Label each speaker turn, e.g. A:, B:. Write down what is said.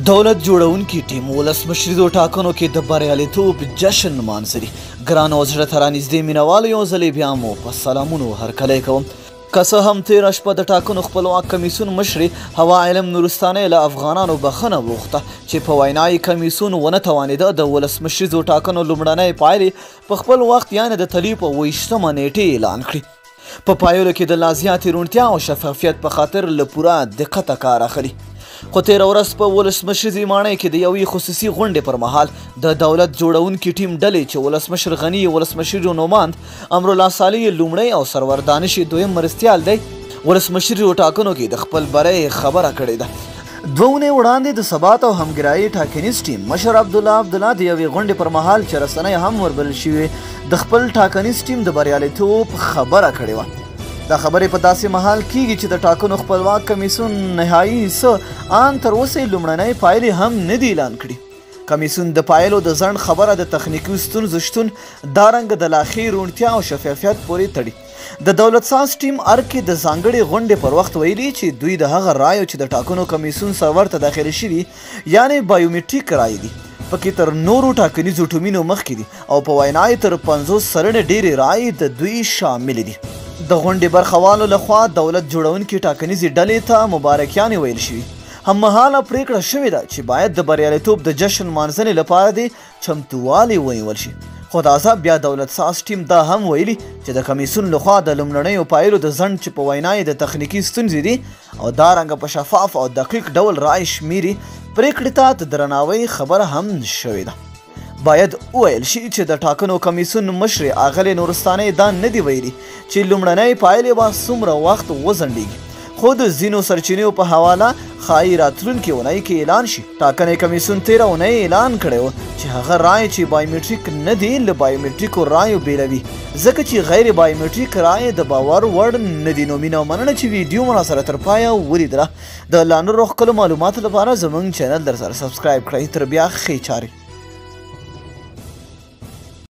A: دولت جوړونکي ټیم ولسمشریزو ټاکنو کې د بریالیتوب جشن نمانځي. ګرانو او زړه ته رانږدې مینوالو، یو ځل بیا مو په سلامونو هرکلی کوم. که څه هم تېره شپه د ټاکنو خپلواک کمیسیون مشرې هوا علم نورستانۍ له افغانانو بخښنه وغوښته چې په وینا یې کمیسیون ونه توانېده د ولسمشریزو ټاکنو لومړنۍ پایلې په خپل وخت یعنې د تلې په 28مه نیټې اعلان کړي. په پایلو کې د لا زیاتې روڼتیا او شفافیت په خاطر له پوره دقته کار اخلي. خو تېره ورځ په ولسمشریزې ماڼۍ کې د یوې خصوصي غونډې پر مهال د دولت جوړونکي ټیم ډلې چې ولسمشر غني ولسمشر نوماند امرالله صالح لومړی او سرور دانش دویم مرستیال دی ولسمشریزو ټاکنو کې د خپل بری خبره کړې ده. 2 اونۍ وړاندې د ثبات او همګرایي ټاکنیز ټیم مشر عبدالله د یوې غونډې پر مهال چې رسنۍ هم وربلل شوې د خپل ټاکنیز ټیم د بریالیتوب خبره کړې وه. دا خبرې په داسې مهال کیږي چې د ټاکنو خپلواک کمیسیون نهایي ان تر اوسه لومړنۍ پایلې هم نه دي اعلان کړي. کمیسیون د پایلو د ځنډ خبره د تخنیکي ستونزو شتون دارنګه د لاخي روڼتیا او شفافیت پورې تړي. د دولت ساز ټیم ارګ د ځانګړې غونډې پر وخت ویلي چې دوی د هغه رایو چې د ټاکنو کمیسیون سرور ته داخلي شوي یعنې بایومټریک رایې دي پکې تر نورو ټاکنیزو ټومینو مخکې دي او په وینا یې تر 50 سلنه ډېرې رایې د دوی شاملې دي. د غونډې برخوالو لخوا دولت جوړونکي ټاکنیزې ډلې ته مبارکیانې ویل شوي. هممهاله پریکړه شوې ده چې باید د بریالیتوب د جشن مانځنې لپاره د چمتووالي ونیول شي. خو دا ځل بیا دولت ساز ټیم دا هم ویلي چې د کمیسیون لخوا د لومړنیو پایلو د ځنډ چې په وینا یې د تخنیکي ستونزې دي او دارنګه په شفاف او دقیق ډول رای شمیري پریکړې ته د درناوي خبره هم شوې ده. باید وویل شي چې د ټاکنو کمیسیون مشرې اغلې نورستانۍ دا نه دي ویلي چې لومړنۍ پایلې به څومره وخت وځنډېږي، خو د ځینو سرچینو په حواله ښایي راتلونکې اونۍ کې اعلان شي. ټاکنې کمیسیون تېره اونۍ اعلان کړی و چې هغه رایې چې بایومټریک نه دي له بایومټریکو رایو بیلوي ځکه چې غیر بایومټریک رایې د باور وړ نه دي. نو مینه او مننه چې ویډیو مو راسره تر پایه ولیدله. د لا نورو ښکلو معلوماتو لپاره زموږ چینل در سره سبسکرایب کړئ. تر بیا ښې چارې.